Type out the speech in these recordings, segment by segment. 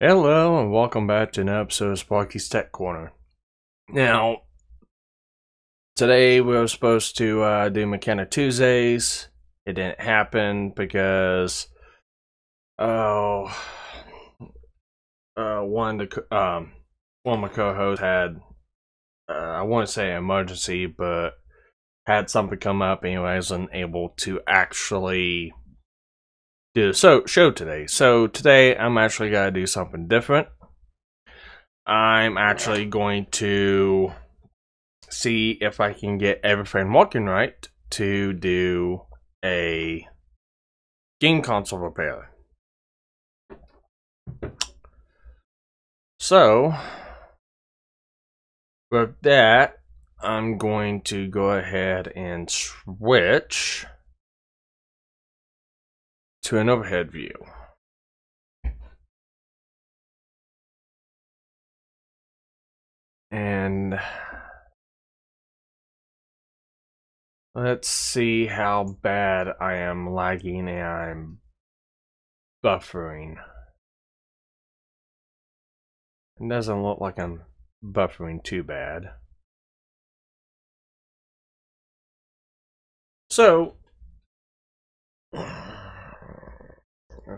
Hello and welcome back to another episode of Sparky's Tech Corner. Now, today we were supposed to do Mechanic Tuesdays. It didn't happen because one of my co-hosts had I want to say an emergency, but had something come up and he wasn't able to actually do the show today. So today I'm actually gonna do something different. I'm actually going to see if I can get everything working right to do a game console repair. So, with that, I'm going to go ahead and switch to an overhead view. And let's see how bad I am lagging and I'm buffering. It doesn't look like I'm buffering too bad. So,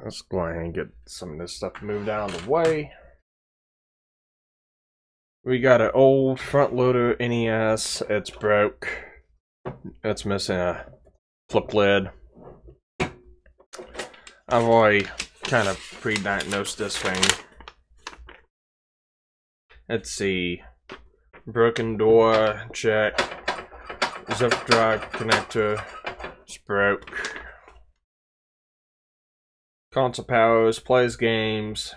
let's go ahead and get some of this stuff moved out of the way. We got an old front loader NES. It's broke. It's missing a flip lid. I've already kind of pre-diagnosed this thing. Let's see. Broken door, check. Zip drive connector, it's broke. Console powers, plays games.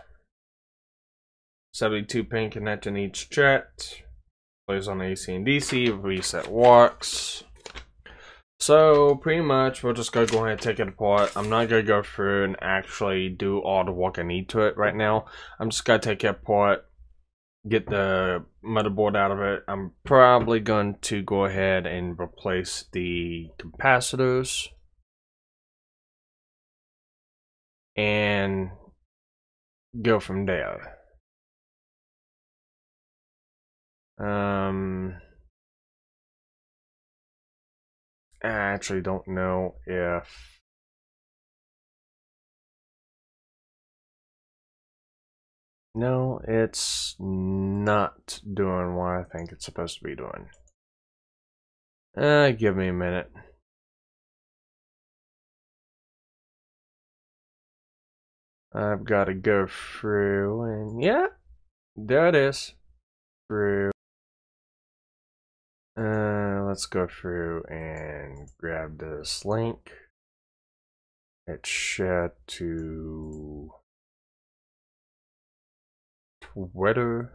72 pin connector needs checked. Plays on AC and DC, reset works. So pretty much we're just gonna go ahead and take it apart. I'm not gonna go through and actually do all the work I need to it right now. I'm just gonna take it apart, get the motherboard out of it. I'm probably going to go ahead and replace the capacitors and go from there. I actually don't know if no, it's not doing what I think it's supposed to be doing. Give me a minute. I've got to go through and yeah, there it is. Through. Let's go through and grab this link. It's shared to Twitter.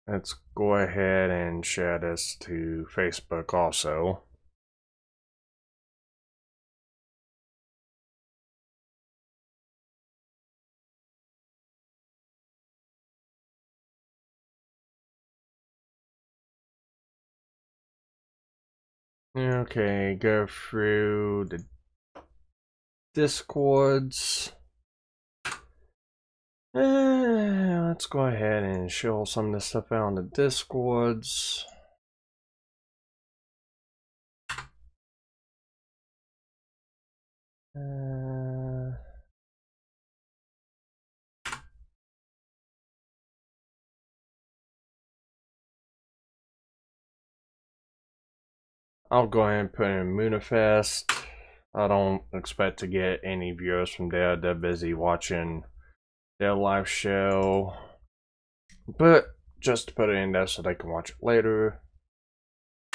Let's go ahead and share this to Facebook also. Okay, go through the Discords. Let's go ahead and show some of this stuff out on the Discords. I'll go ahead and put in Moonifest. I don't expect to get any viewers from there. They're busy watching their live show. But just to put it in there so they can watch it later.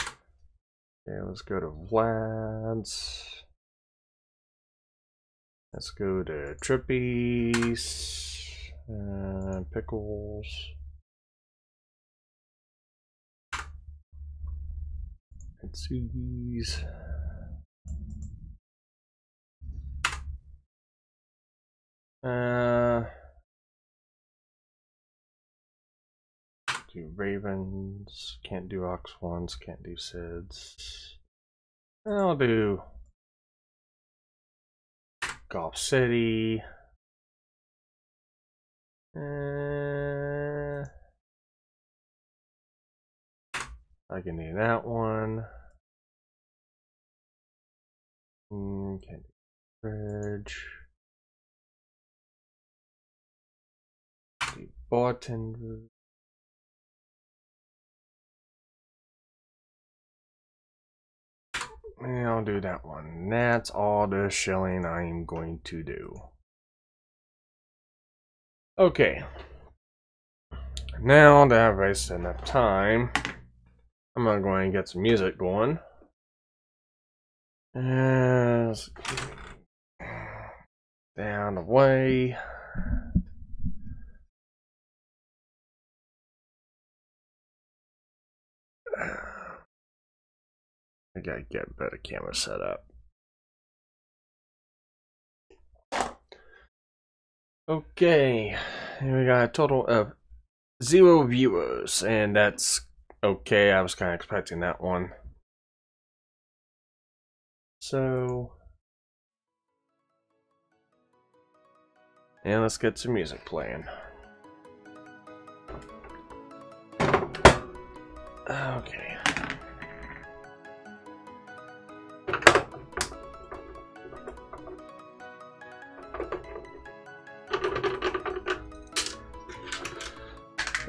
Okay, let's go to Vlad's. Let's go to Trippies. Pickles. Itsugi's. Do Ravens. Can't do Ox ones. Can't do Sids. I'll do Golf City. I can do that one. Can't do bridge. Do Barton. Yeah, I'll do that one. That's all the shilling I'm going to do. Okay. Now that I've wasted enough time, I'm gonna go ahead and get some music going. Down the way. I gotta get a better camera set up. Okay, we got a total of 0 viewers, and that's okay. I was kind of expecting that one. So, and let's get some music playing. Okay.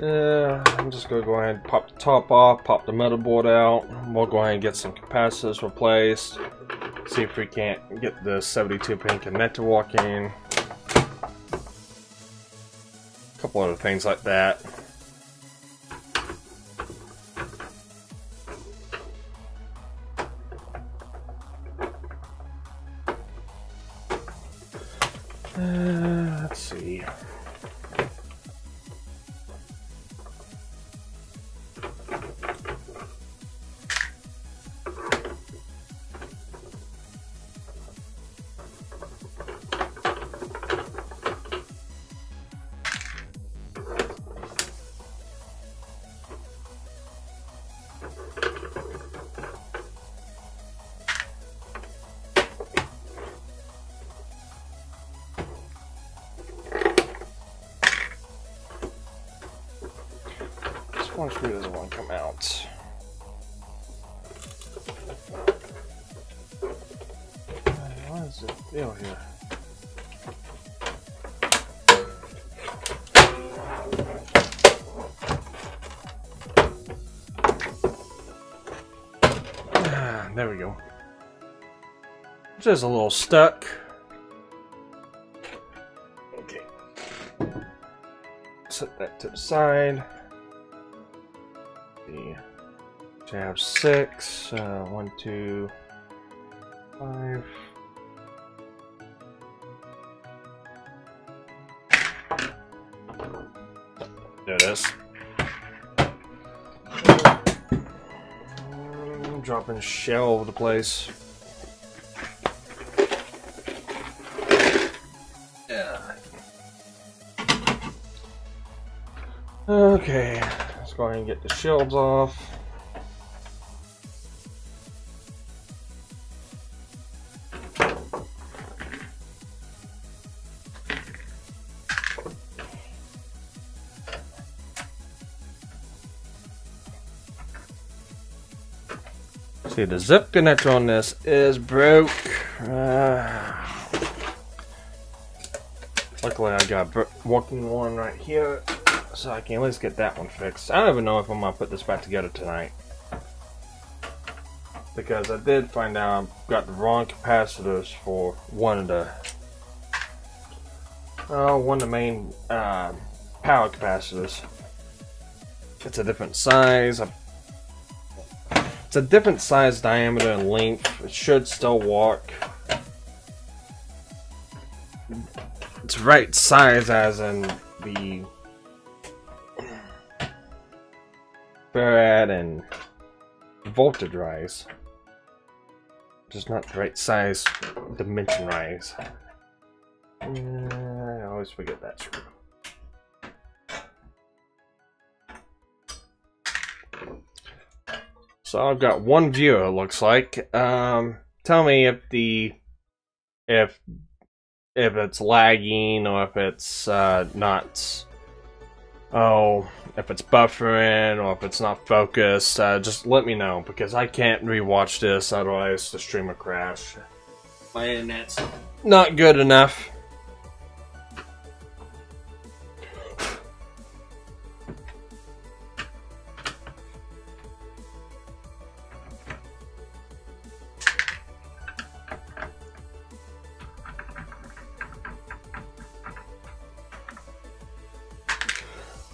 I'm just gonna go ahead and pop the top off, pop the motherboard out. We'll go ahead and get some capacitors replaced. See if we can't get the 72-pin connector working. A couple other things like that. Let's see. One screw doesn't want to come out. What is the deal here? There we go. Just a little stuck. Okay. Set that to the side. Tab 6, 1, 2, 5. There it is. Dropping shell all over the place. Yeah. Okay, let's go ahead and get the shields off. See, the zip connector on this is broke. Luckily, I got a working one right here, so I can at least get that one fixed. I don't even know if I'm gonna put this back together tonight, because I did find out I've got the wrong capacitors for one of the main power capacitors. It's a different size. It's a different size, diameter, and length. It should still work. It's right size as in the farad and voltage rise. Just not the right size, dimension rise. I always forget that screw. So I've got one viewer, it looks like. Tell me if if it's lagging or if it's not, oh, if it's buffering or if it's not focused, just let me know, because I can't rewatch this, otherwise the stream will crash. My internet's not good enough.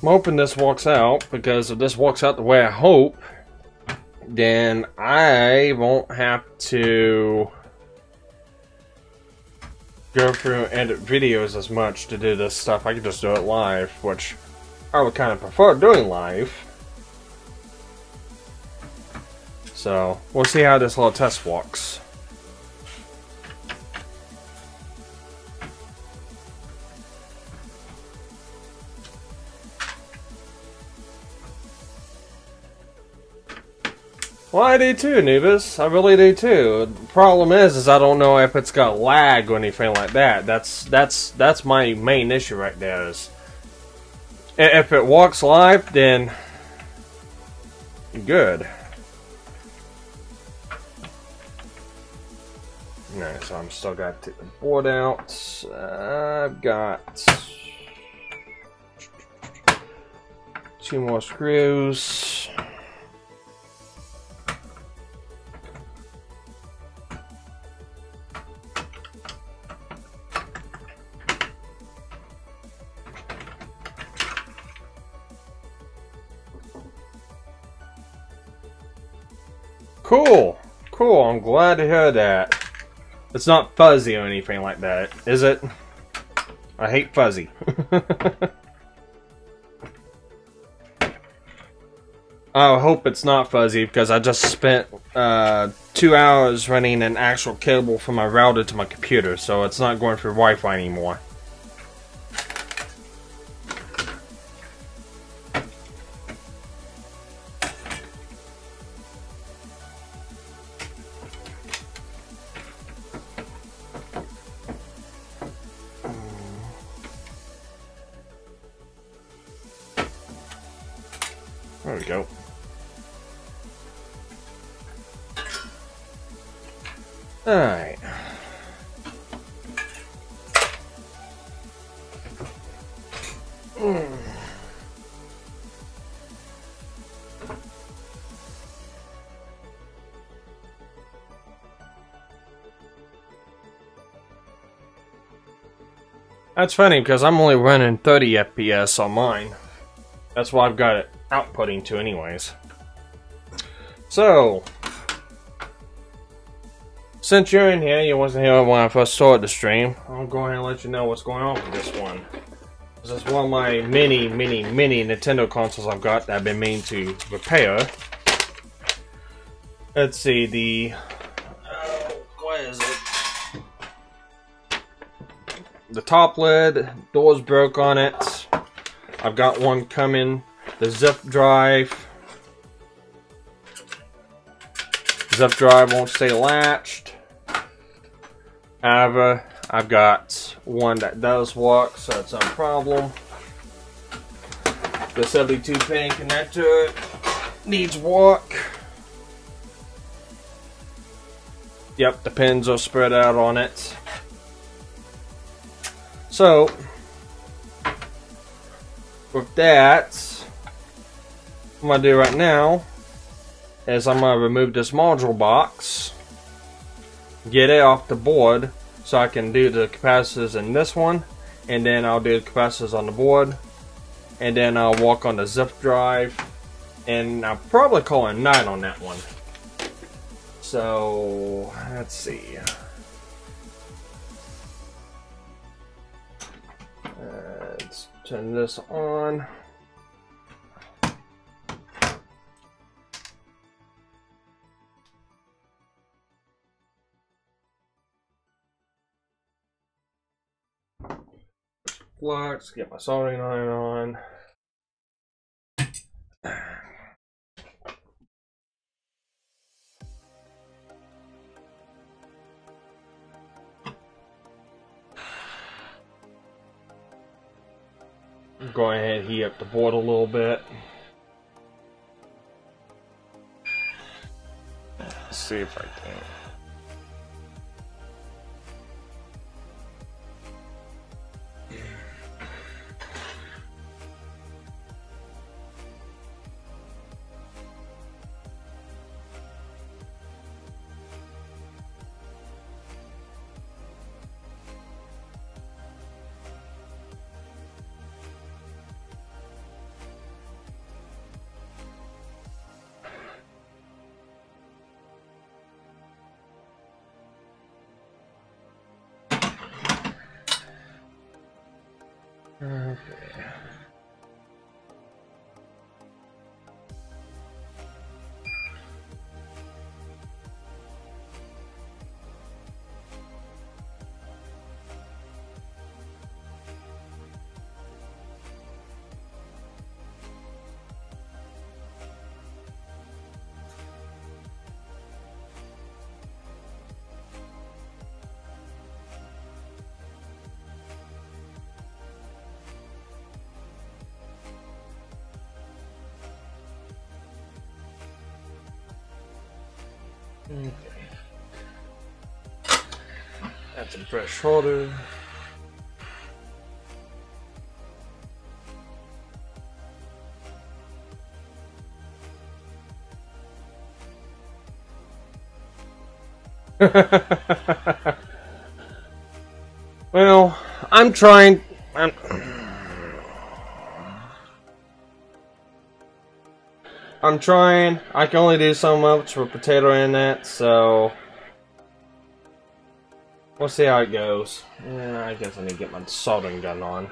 I'm hoping this works out, because if this works out the way I hope, then I won't have to go through and edit videos as much to do this stuff. I can just do it live, which I would kind of prefer doing live. So we'll see how this little test works. Well, I do too, Anubis. I really do too. The problem is I don't know if it's got lag or anything like that. That's my main issue right there. Is if it works live, then good. Alright, so I'm still got to take the board out. I've got 2 more screws. Cool, cool. I'm glad to hear that. It's not fuzzy or anything like that, is it? I hate fuzzy. I hope it's not fuzzy, because I just spent 2 hours running an actual cable from my router to my computer, so it's not going through Wi-Fi anymore. There we go. Alright. That's funny, because I'm only running 30 FPS on mine. That's why I've got it outputting to anyways. So, since you're in here, you wasn't here when I first started the stream, I'll go ahead and let you know what's going on with this one. This is one of my many Nintendo consoles I've got that I've been meaning to repair. Let's see, the... what is it? The top lid, doors broke on it. I've got one coming. The zip drive. Zip drive won't stay latched. However, I've got one that does work, so it's no problem. The 72-pin connector needs work. Yep, the pins are spread out on it. So, with that, what I'm going to do right now is I'm going to remove this module box, get it off the board so I can do the capacitors in this one, and then I'll do the capacitors on the board, and then I'll walk on the zip drive, and I'll probably call a night on that one. So, let's see. Let's turn this on. Flux, get my soldering iron on. Go ahead and heat up the board a little bit. Let's see if I can. Okay. Okay. Add some fresh water. Well, I'm trying. I'm trying. I can only do so much for potato in that, so we'll see how it goes. Yeah, I guess I need to get my soldering gun on.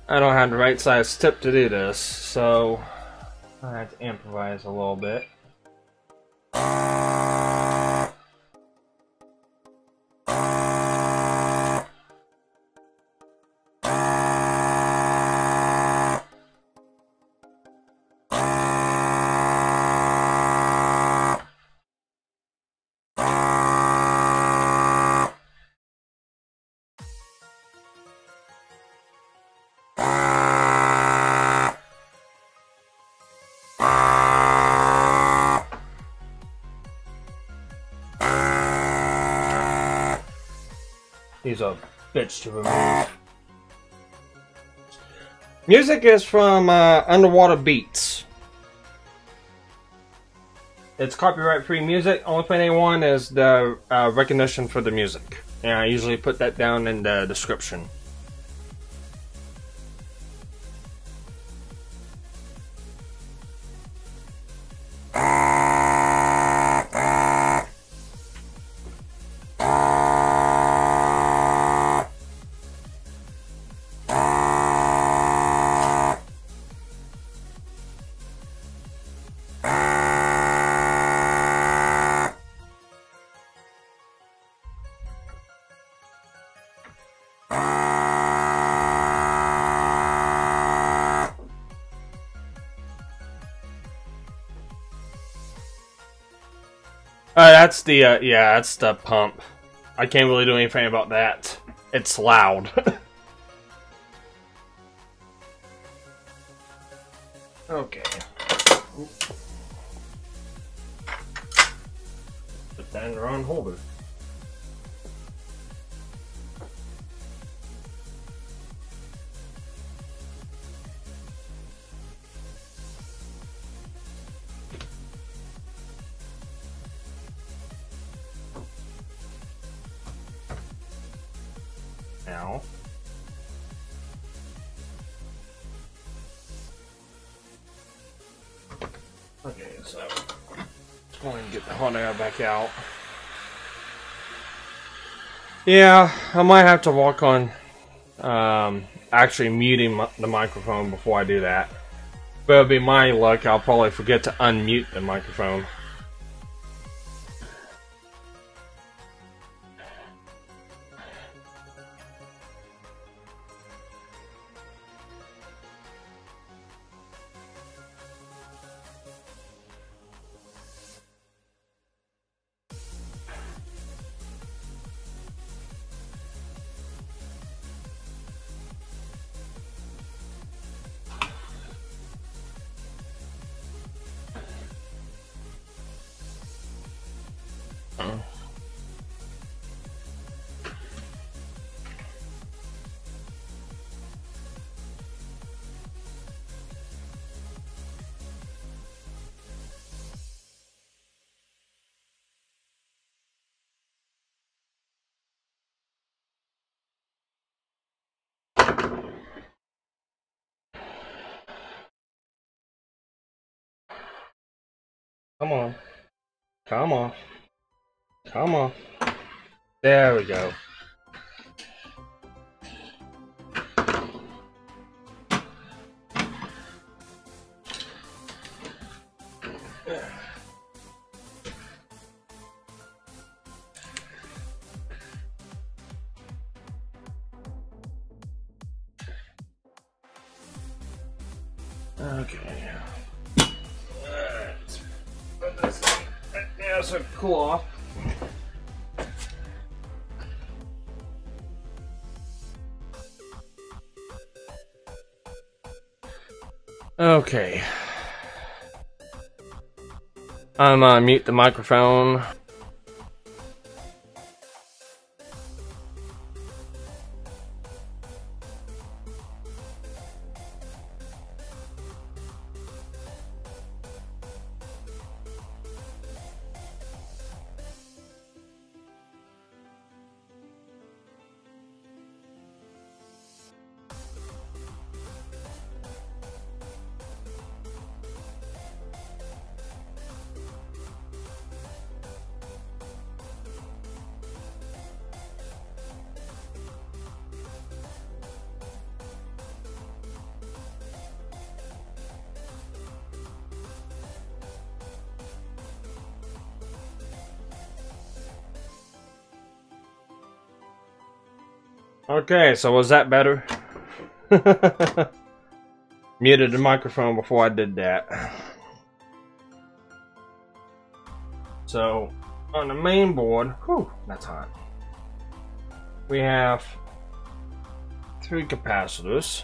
I don't have the right size tip to do this, so I have to improvise a little bit. He's a bitch to remove. Music is from Underwaterbeats. It's copyright-free music. Only thing they want is the recognition for the music. And I usually put that down in the description. That's the, yeah, that's the pump. I can't really do anything about that. It's loud. Okay. Put that in the wrong holder. Now. Okay, so let's go and get the hot air back out. Yeah, I might have to work on actually muting the microphone before I do that. But it'll be my luck, I'll probably forget to unmute the microphone. Come on. Come on. Come on. There we go. Okay. Let's put this right there so it can cool off. Okay. I'm gonna mute the microphone. Okay, so was that better? Muted the microphone before I did that. So, on the main board, whew, that's hot. We have 3 capacitors.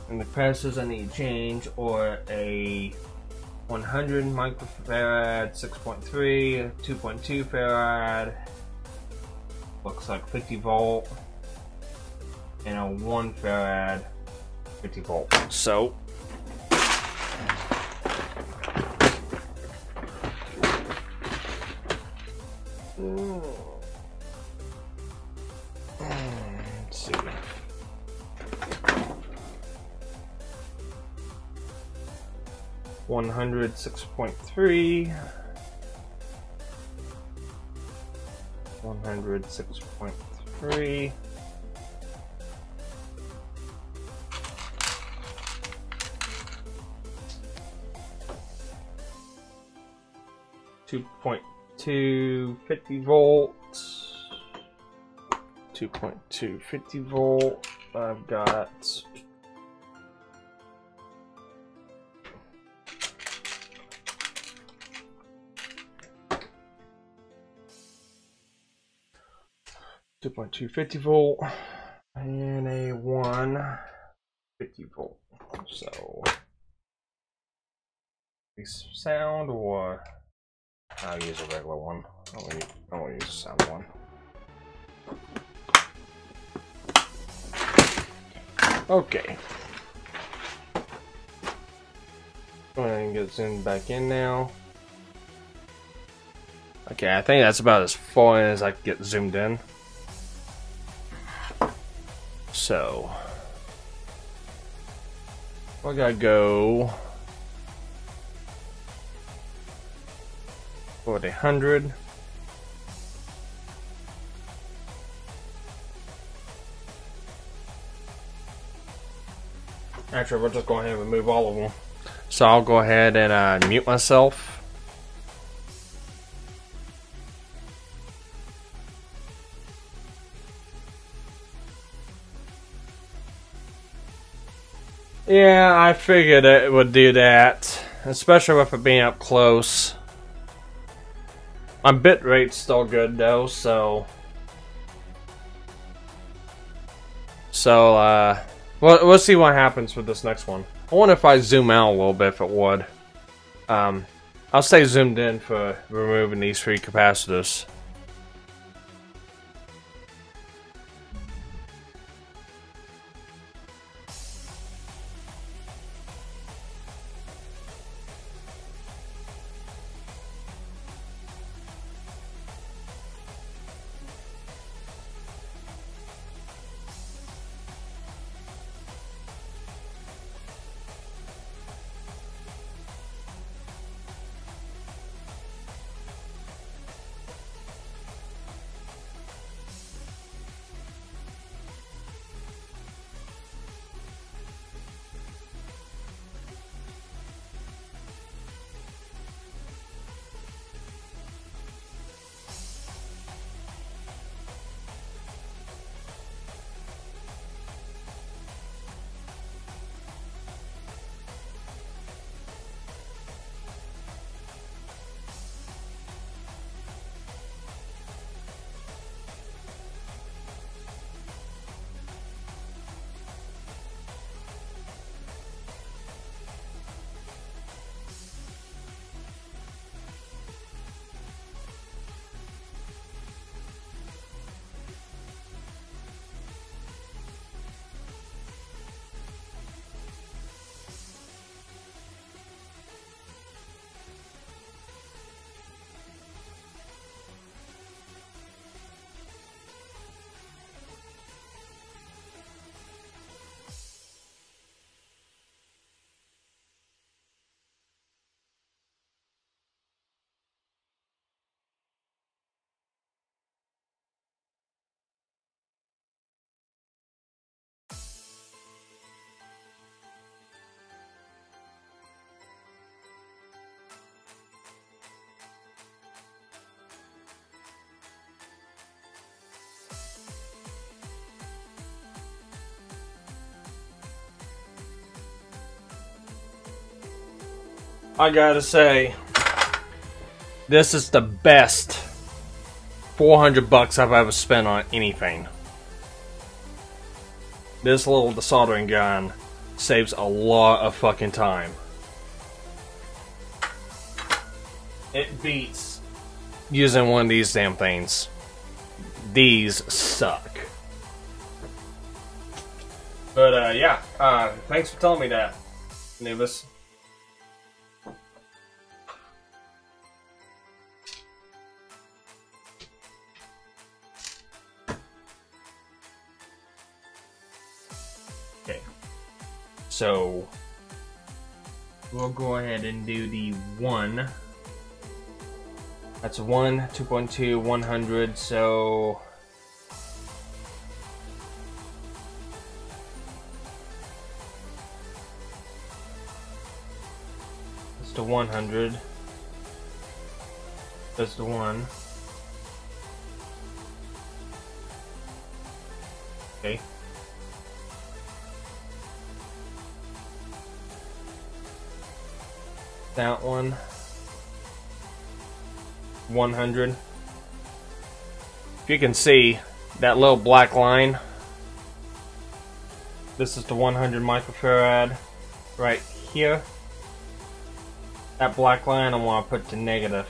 And the capacitors I need to change are a 100 microfarad 6.3, 2.2 farad, looks like 50 volt, and a 1 farad 50 volt. So let's see. One 6.3, 106.3, .2 50 volts, 2.2 50 volt. I've got 2.2 50 volt and a 1 50 volt. So this sound, or I'll use a regular one. I won't use a sound one. Okay. Go ahead and get zoomed back in now. Okay, I think that's about as far as I can get zoomed in. So I gotta go for the 100. Actually, we'll just go ahead and remove all of them. So I'll go ahead and mute myself. Yeah, I figured it would do that, especially with it being up close. My bitrate's still good though, so we'll see what happens with this next one. I wonder if I zoom out a little bit, if it would. I'll stay zoomed in for removing these 3 capacitors. I gotta say, this is the best 400 bucks I've ever spent on anything. This little desoldering gun saves a lot of fucking time. It beats using one of these damn things. These suck. But yeah, thanks for telling me that, Nubis. Okay, so we'll go ahead and do the 1. That's 1, 2.2, 100, so that's the 100. That's the 1. Okay. That one. 100. If you can see that little black line, this is the 100 microfarad right here. That black line I want to put to negative.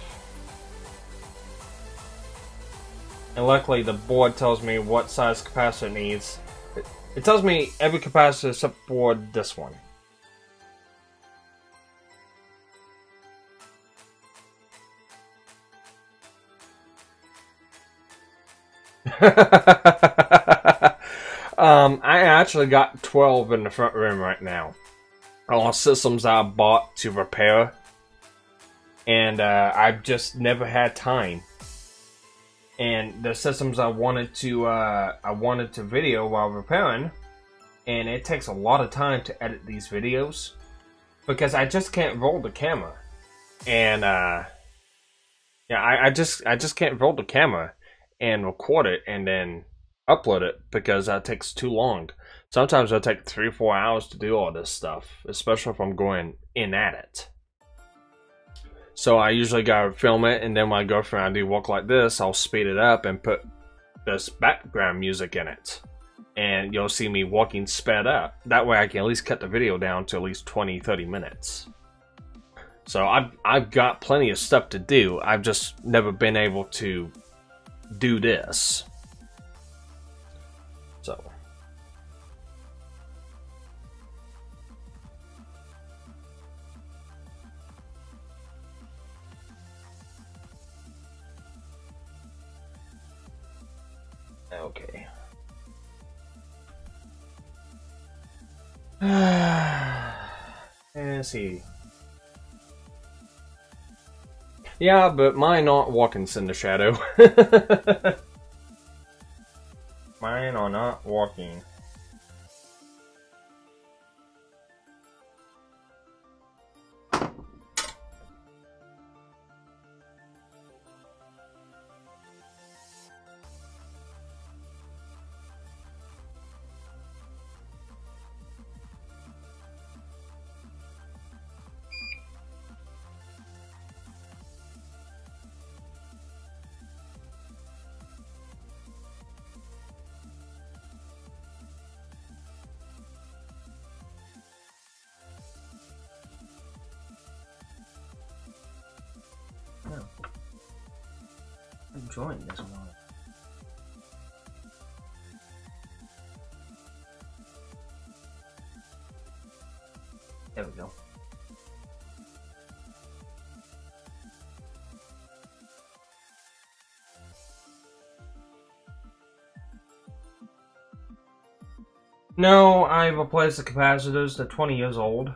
And luckily the board tells me what size capacitor it needs. It tells me every capacitor except for this one. I actually got 12 in the front room right now. All systems I bought to repair, and I've just never had time. And the systems I wanted to video while repairing, and it takes a lot of time to edit these videos because I just can't roll the camera, and yeah, I just can't roll the camera and record it and then upload it because that takes too long. Sometimes it'll take 3 or 4 hours to do all this stuff, especially if I'm going in at it. So I usually gotta film it, and then when I go for I do walk like this, I'll speed it up and put this background music in it. And you'll see me walking sped up. That way I can at least cut the video down to at least 20-30 minutes. So I've got plenty of stuff to do. I've just never been able to do this. So okay. Let's see. Yeah, but mine aren't walking in the shadow. Mine are not walking. I'm enjoying this one. There we go. No, I've replaced the capacitors. They're 20 years old.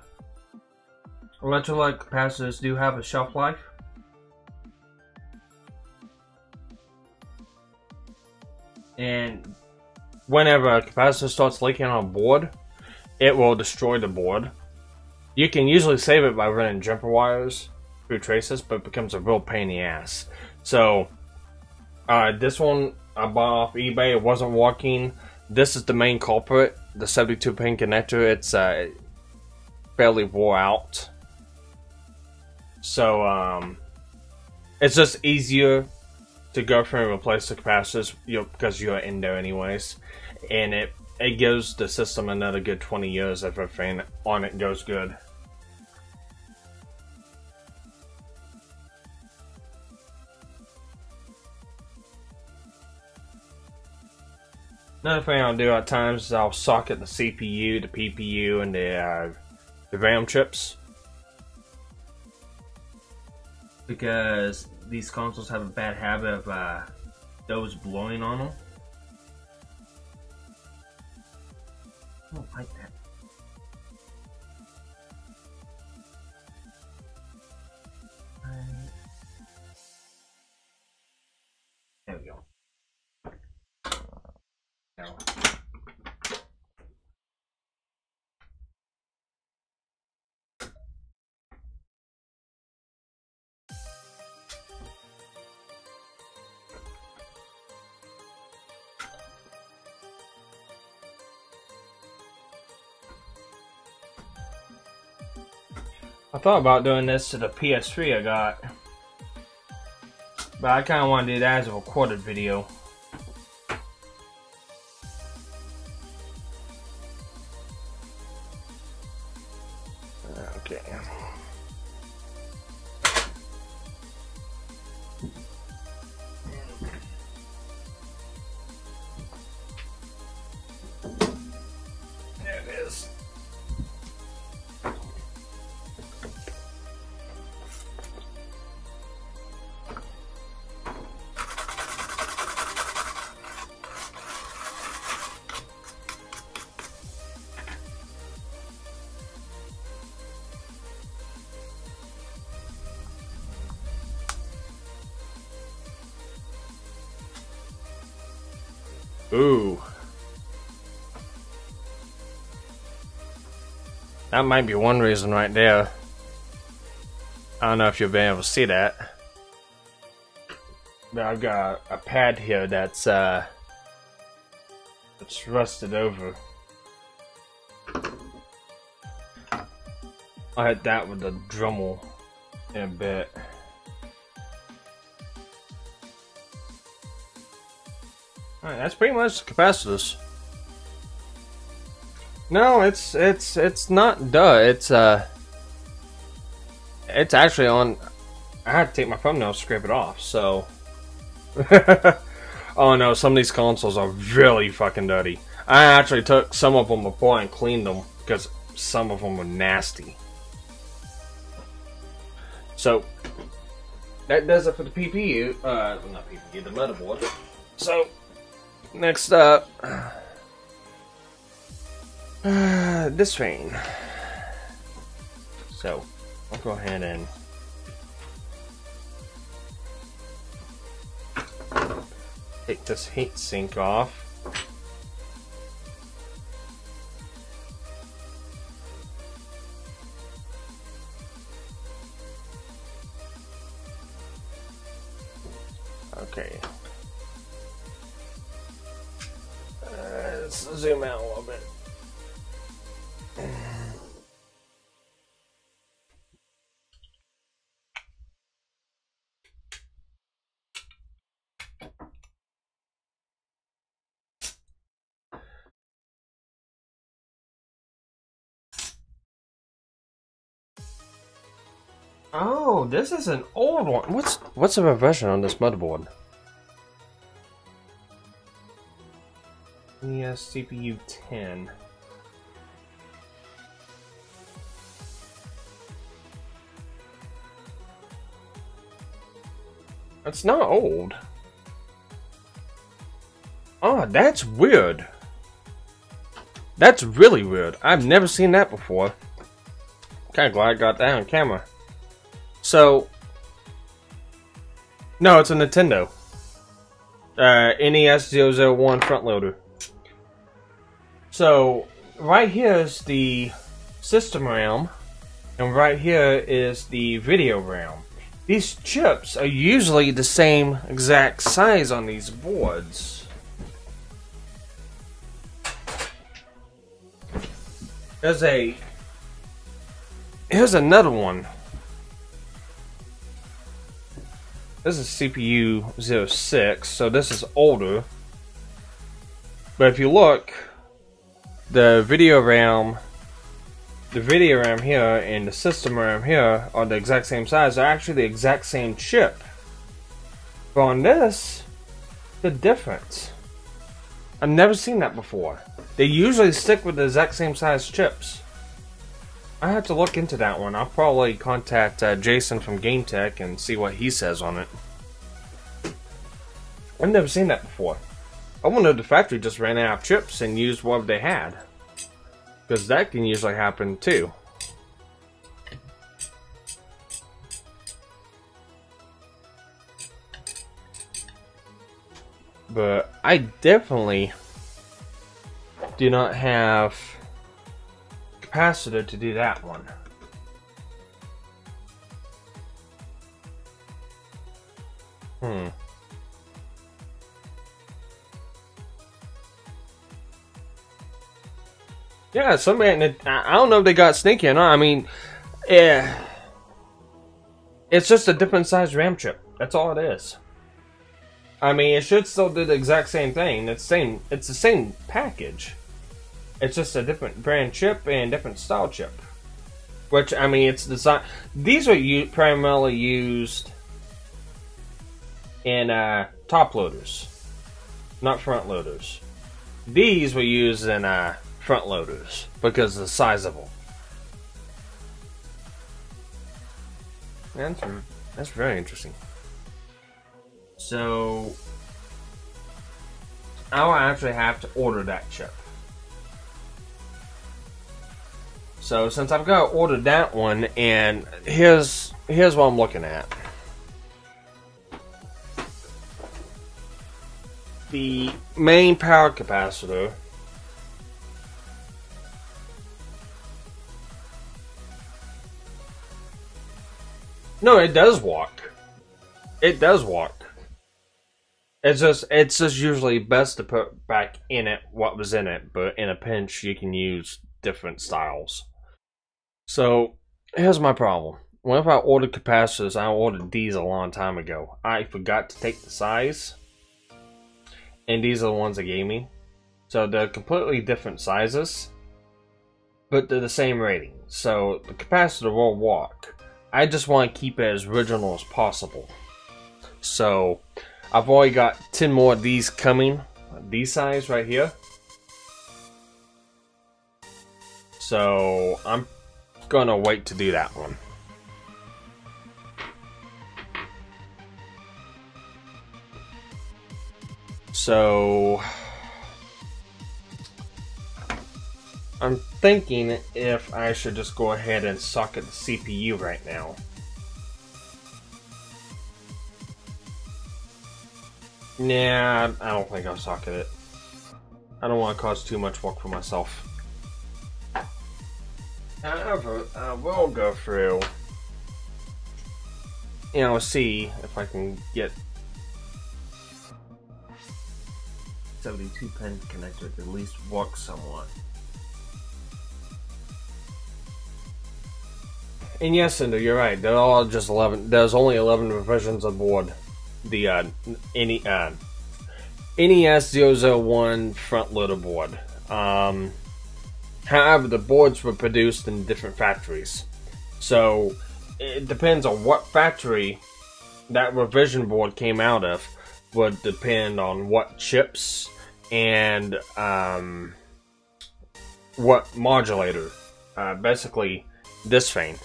Electrolyte capacitors do have a shelf life. And whenever a capacitor starts leaking on a board, it will destroy the board. You can usually save it by running jumper wires through traces, but it becomes a real pain in the ass. So, this one I bought off eBay. It wasn't working. This is the main culprit, the 72-pin connector. It's fairly wore out. So, it's just easier to go through and replace the capacitors, because you're in there anyways, and it gives the system another good 20 years if everything on it goes good. Another thing I'll do at times is I'll socket the CPU, the PPU, and the RAM chips, because these consoles have a bad habit of those blowing on them. I don't like that. There we go. Now. I thought about doing this to the PS3 I got, but I kind of want to do that as a recorded video. Okay. There it is. Ooh. That might be one reason right there. I don't know if you'll be able to see that. But I've got a pad here that's rusted over. I'll hit that with the Dremel in a bit. Alright, that's pretty much the capacitors. No, it's not duh. It's actually on. I had to take my thumbnail to scrape it off, so. Oh no, some of these consoles are really fucking dirty. I actually took some of them apart and cleaned them because some of them were nasty. So that does it for the PPU. Not PPU, the motherboard. So next up, this thing. So I'll go ahead and take this heat sink off. Okay. Let's zoom out a little bit. Oh, this is an old one. What's the version on this motherboard? Yes, CPU 10. It's not old. Oh, that's weird. That's really weird. I've never seen that before. Kinda glad I got that on camera. So, no, it's a Nintendo. NES 001 front loader. So, right here is the system RAM, and right here is the video RAM. These chips are usually the same exact size on these boards. Here's another one. This is CPU 06, so this is older. But if you look, the video RAM here and the system RAM here are the exact same size. They're actually the exact same chip. But on this, the difference. I've never seen that before. They usually stick with the exact same size chips. I have to look into that one. I'll probably contact Jason from Game Tech and see what he says on it. I've never seen that before. I wonder if the factory just ran out of chips and used what they had. Because that can usually happen too. But I definitely do not have capacitor to do that one. Yeah, somebody. I don't know if they got sneaky or not. I mean, yeah, it's just a different size RAM chip. That's all it is. I mean, it should still do the exact same thing. It's the same package. It's just a different brand chip and different style chip. Which, I mean, it's designed. These are primarily used in top loaders, not front loaders. These were used in front loaders because of the size of them. That's very interesting. So I'll actually have to order that chip. So since I've got to order that one, and here's what I'm looking at. The main power capacitor No, it does walk. It does walk. It's just usually best to put back in it what was in it, but in a pinch you can use different styles. So here's my problem. Whenever I ordered capacitors, I ordered these a long time ago. I forgot to take the size, and these are the ones they gave me. So they're completely different sizes, but they're the same rating. So the capacitor will walk. I just want to keep it as original as possible. So I've already got 10 more of these coming, these size right here. So I'm gonna wait to do that one. So I'm thinking if I should just go ahead and socket the CPU right now. Nah, I don't think I'll socket it. I don't want to cause too much work for myself. However, I will go through, see if I can get 72 pin connector to at least work somewhat. And yes, Cinder, you're right. They're all just 11. There's only 11 revisions aboard the NES-001 front loader board. However, the boards were produced in different factories, so it depends on what factory that revision board came out of. Would depend on what chips and what modulator. Basically, this thing.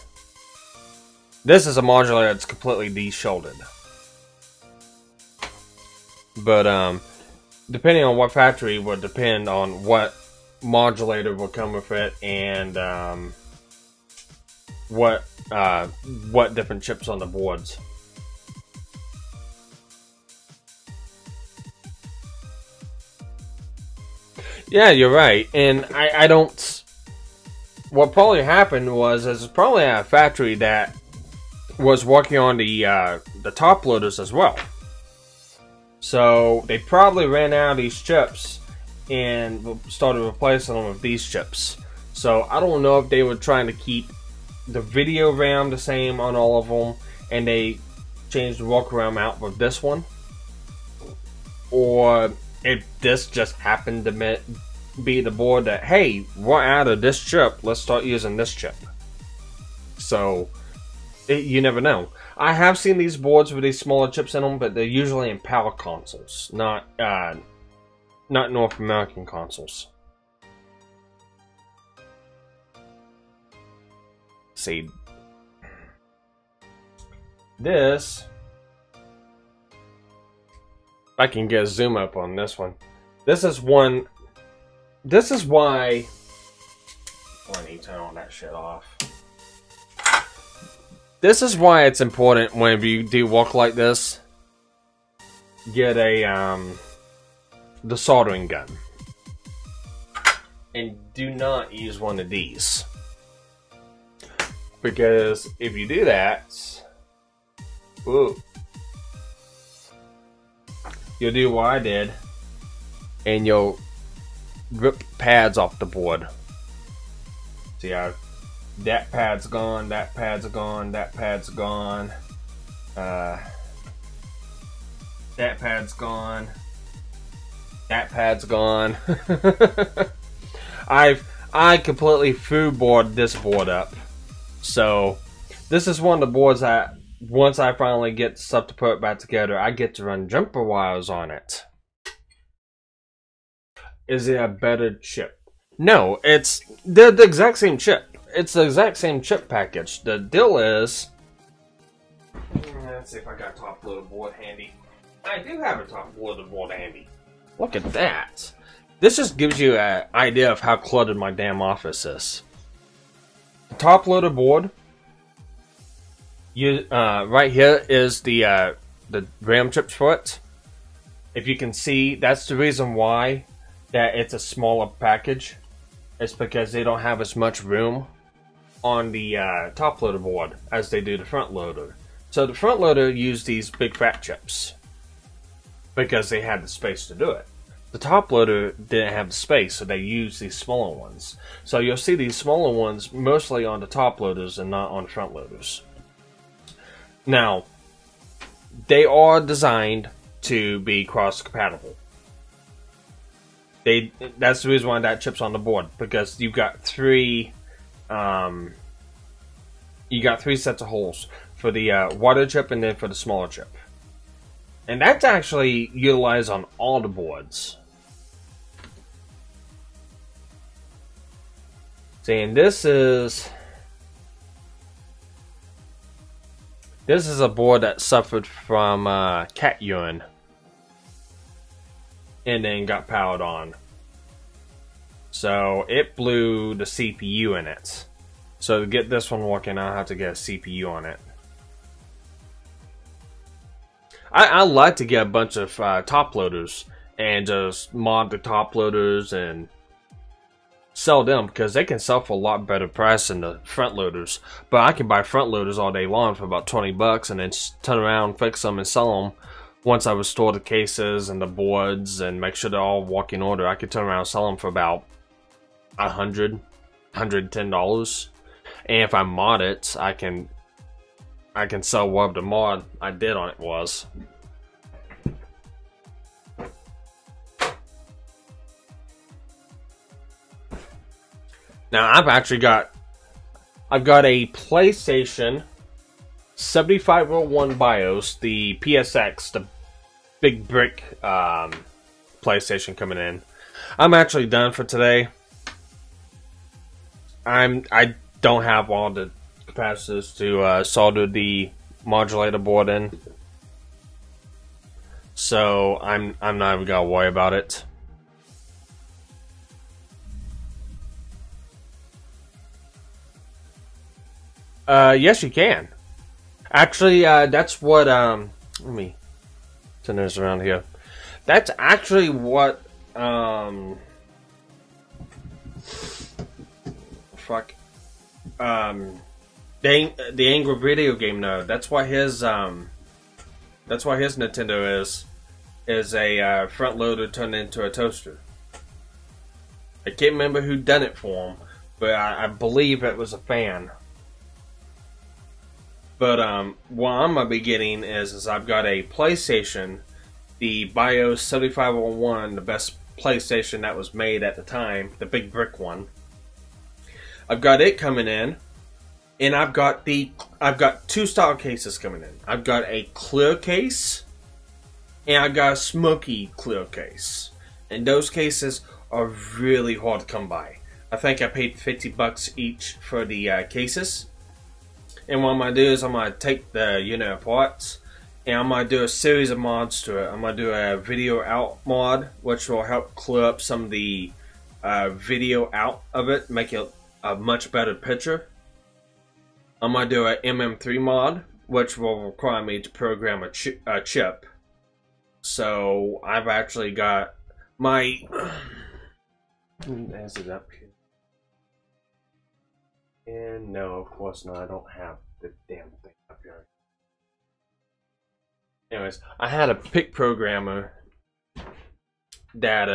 This is a modulator that's completely de-shouldered. But depending on what factory would depend on what modulator will come with it and what different chips on the boards. Yeah, you're right, and I don't. What probably happened was it's probably a factory that was working on the top loaders as well. So they probably ran out of these chips and started replacing them with these chips. So I don't know if they were trying to keep the video RAM the same on all of them, and they changed the workaround out with this one, or if this just happened to be the board that, hey, we're out of this chip, let's start using this chip. So you never know. I have seen these boards with these smaller chips in them, but they're usually in power consoles, not North American consoles. See, this, I can get a zoom up on this one. This is why, I need to turn all that shit off. This is why it's important whenever you do work like this, get a the soldering gun, and do not use one of these, because if you do that, ooh, you'll do what I did, and you'll rip pads off the board. See how that pad's gone, that pad's gone, that pad's gone, that pad's gone, that pad's gone. I completely food-boarded this board up. So this is one of the boards that once I finally get stuff to put back together, I get to run jumper wires on it. Is it a better chip? No, they're the exact same chip. It's the exact same chip package. The deal is, let's see if I got top loader board handy. I do have a top loader board handy. Look at that. This just gives you an idea of how cluttered my damn office is. The top loader board, right here is the RAM chips for it. If you can see, that's the reason why that it's a smaller package. It's because they don't have as much room on the top loader board as they do the front loader. So the front loader used these big fat chips because they had the space to do it. The top loader didn't have the space, so they used these smaller ones. So you'll see these smaller ones mostly on the top loaders and not on front loaders. Now, they are designed to be cross-compatible. That's the reason why that chip's on the board, because you've got three sets of holes for the water chip and then for the smaller chip. And that's actually utilized on all the boards. See, and this is a board that suffered from cat urine and then got powered on. So it blew the CPU in it. So to get this one working, I'll have to get a CPU on it. I like to get a bunch of top loaders and just mod the top loaders and sell them, because they can sell for a lot better price than the front loaders. But I can buy front loaders all day long for about 20 bucks and then turn around, fix them, and sell them. Once I restore the cases and the boards and make sure they're all working order, I could turn around and sell them for about $100, $110. And if I mod it, I can sell what the mod I did on it was. Now I've got a PlayStation 7501 BIOS, the PSX, the big brick PlayStation coming in. I'm actually done for today. I don't have all the capacitors to solder the modulator board in, so I'm not even gonna worry about it. Yes, you can. Actually, that's what, let me turn this around here. That's actually what, the Angry Video Game Nerd, that's why his Nintendo is a front loader turned into a toaster. I can't remember who done it for him, but I believe it was a fan. But what I'm going to be getting is I've got a PlayStation, the BIOS 7501, the best PlayStation that was made at the time, the big brick one. I've got it coming in, and I've got two style cases coming in. I've got a clear case, and I've got a smoky clear case. And those cases are really hard to come by. I think I paid 50 bucks each for the cases. And what I'm going to do is I'm going to take the unit apart, and I'm going to do a series of mods to it. I'm going to do a video out mod, which will help clear up some of the video out of it, make it a much better picture. I'm going to do an MM3 mod, which will require me to program a chip. So I've actually got my... Is it up here? And no, of course not. I don't have the damn thing up here. Anyways, I had a PIC programmer that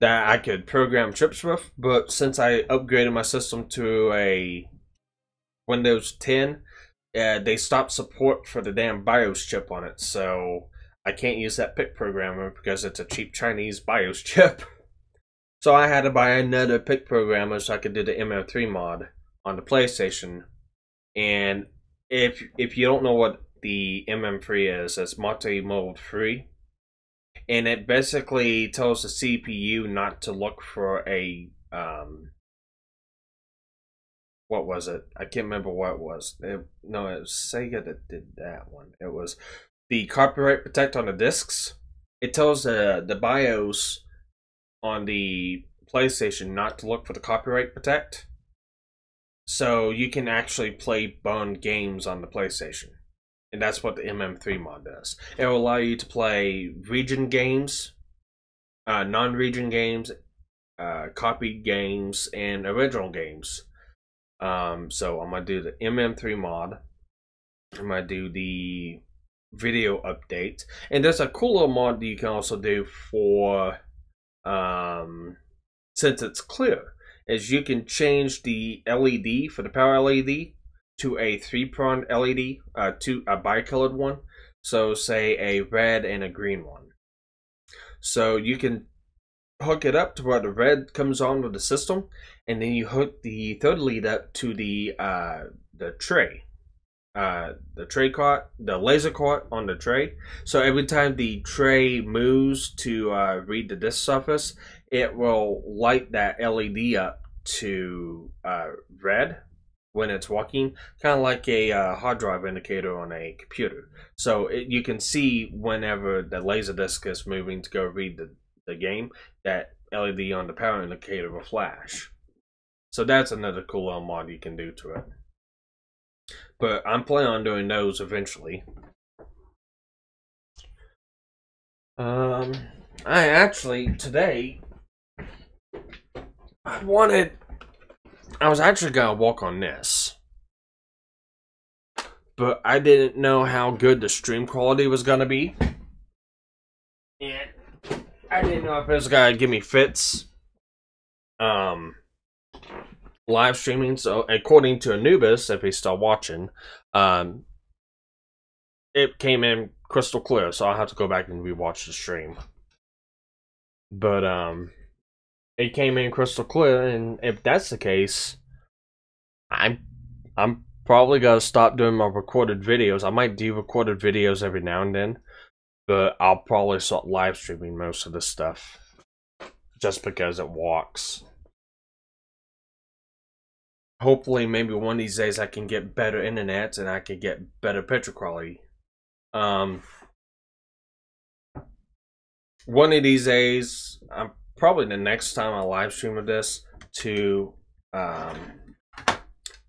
I could program chips with, but since I upgraded my system to a Windows 10, they stopped support for the damn BIOS chip on it, so I can't use that PIC programmer because it's a cheap Chinese BIOS chip. So I had to buy another PIC programmer so I could do the MM3 mod on the PlayStation. And if you don't know what the MM3 is, it's multi-mode free. And it basically tells the CPU not to look for a, what was it? I can't remember what it was. No, it was Sega that did that one. It was the copyright protect on the discs. It tells the BIOS on the PlayStation not to look for the copyright protect, so you can actually play burned games on the PlayStation, and that's what the MM3 mod does. It will allow you to play region games, non-region games, copied games, and original games. So I'm gonna do the MM3 mod. I'm gonna do the video update, and there's a cool little mod that you can also do for since it's clear, is you can change the LED for the power LED to a 3-pronged LED, to a bicolored one. So say a red and a green one. So you can hook it up to where the red comes on with the system, and then you hook the third lead up to the tray. The tray cart, the laser cart on the tray. So every time the tray moves to read the disk surface, it will light that LED up to red when it's walking, kind of like a hard drive indicator on a computer. So you can see whenever the laser disc is moving to go read the game, that LED on the power indicator will flash. So that's another cool little mod you can do to it. But I'm planning on doing those eventually. I actually today I was actually gonna walk on this, but I didn't know how good the stream quality was gonna be, and I didn't know if it was gonna give me fits live streaming. So according to Anubis, if he's still watching, it came in crystal clear, so I'll have to go back and rewatch the stream. But it came in crystal clear, and if that's the case, I'm probably gonna stop doing my recorded videos. I might do recorded videos every now and then, but I'll probably start live streaming most of this stuff just because it walks. Hopefully, maybe one of these days I can get better internet and I can get better picture quality. One of these days, probably the next time I live stream with this, to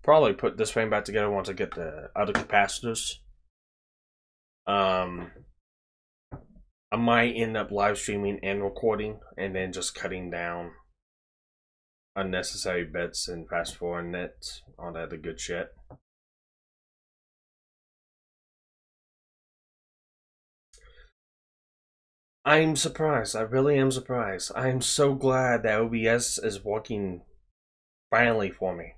probably put this frame back together once I get the other capacitors. I might end up live streaming and recording, and then just cutting down unnecessary bits and fast forwarding it, all that other good shit. I'm surprised. I really am surprised. I'm so glad that OBS is working finally for me.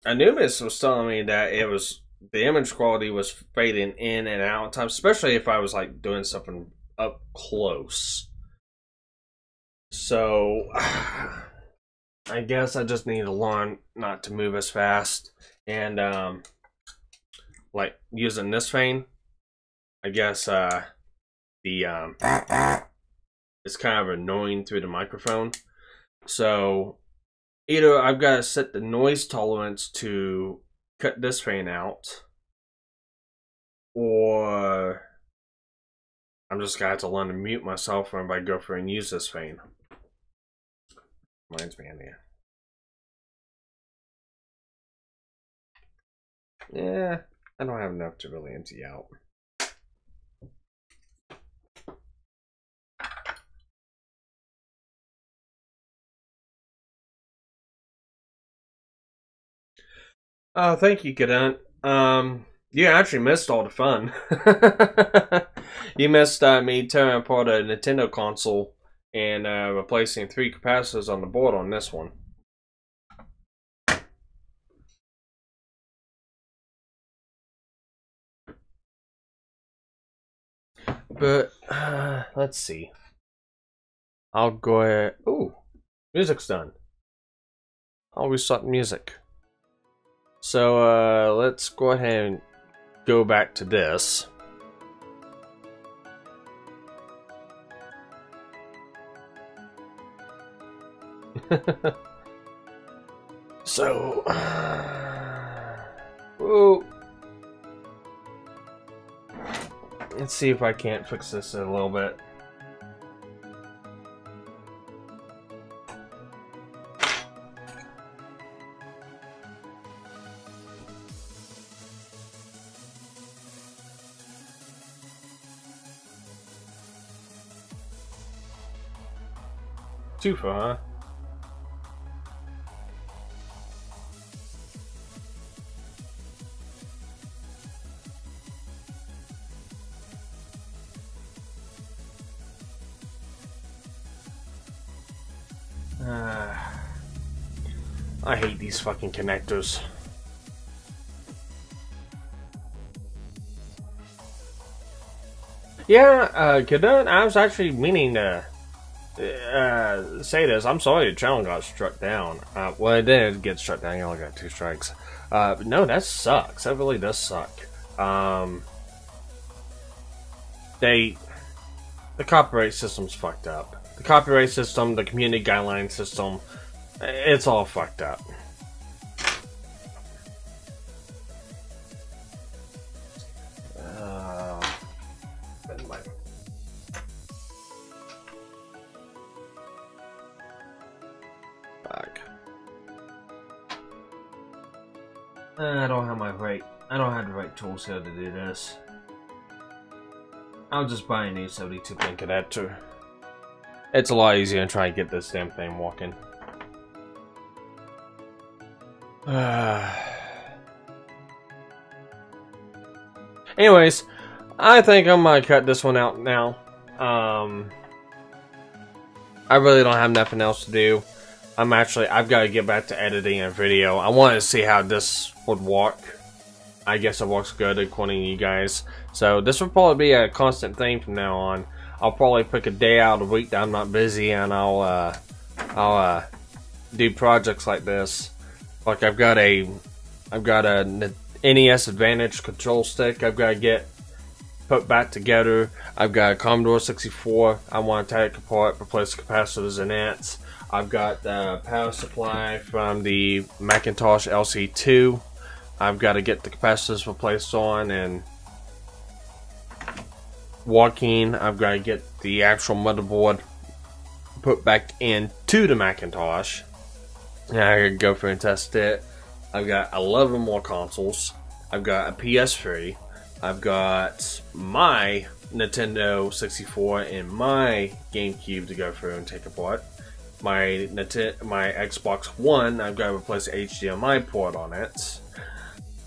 Anubis was telling me that it was the image quality was fading in and out at times, especially if I was like doing something up close. So I guess I just need to learn not to move as fast, and like using this vein, I guess it's kind of annoying through the microphone. So either I've got to set the noise tolerance to cut this vein out, or I'm just gonna have to learn to mute myself when I go for and use this vein. Reminds me in here. Yeah, I don't have enough to really empty out. Oh, thank you, Cadet. You actually missed all the fun. You missed me tearing apart a Nintendo console and replacing 3 capacitors on the board on this one. But let's see. I'll go ahead. Ooh, music's done. I'll restart music. So let's go ahead and go back to this. So, ooh. Let's see if I can't fix this in a little bit. Too far, huh? I hate these fucking connectors. Yeah, Kadun, I was actually meaning to say this. I'm sorry your channel got struck down. Well, it did get struck down. You only got 2 strikes. But no, that sucks. That really does suck. The copyright system's fucked up. The copyright system, the community guideline system, it's all fucked up. I don't have the right tools here to do this. I'll just buy a new 72-pin connector. It's a lot easier than trying to get this damn thing walking. Anyways, I think I'm gonna cut this one out now. I really don't have nothing else to do. I've got to get back to editing a video. I wanted to see how this would work. I guess it works good according to you guys. So this will probably be a constant thing from now on. I'll probably pick a day out of the week that I'm not busy, and I'll do projects like this. Like I've got a NES Advantage control stick I've got to get put back together. I've got a Commodore 64. I want to take it apart, replace the capacitors in it. I've got the power supply from the Macintosh LC2. I've got to get the capacitors replaced on and working. I've got to get the actual motherboard put back into the Macintosh. And I can go through and test it. I've got 11 more consoles. I've got a PS3. I've got my Nintendo 64 and my GameCube to go through and take apart. My Xbox One, I've got to replace the HDMI port on it.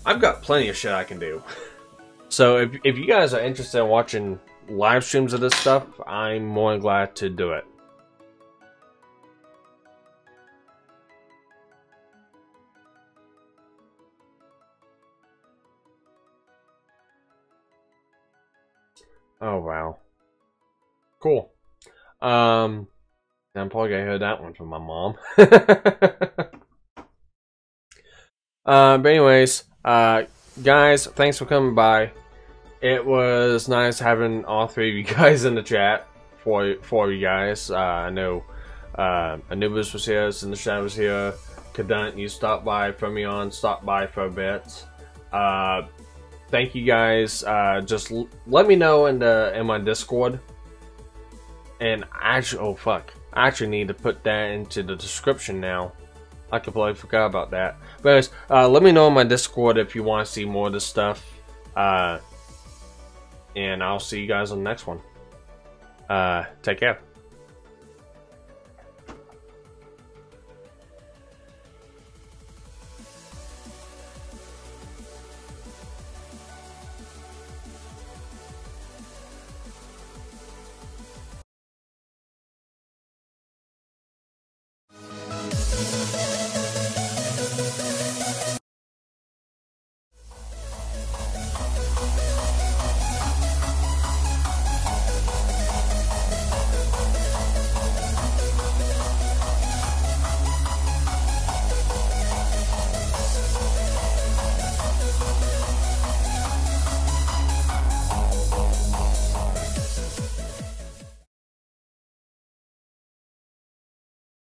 I've got plenty of shit I can do. So if you guys are interested in watching live streams of this stuff, I'm more than glad to do it. Oh wow. Cool. I'm probably gonna hear that one from my mom. But anyways, guys, thanks for coming by. It was nice having all 3 of you guys in the chat for you guys. I know Anubis was here, Cindershadow was here, Kadant, you stopped by, Fermion stopped by for a bit. Thank you guys. Just let me know in my Discord. And actually, oh fuck, I actually need to put that into the description now. I completely forgot about that. But anyways, let me know in my Discord if you want to see more of this stuff. And I'll see you guys on the next one. Take care.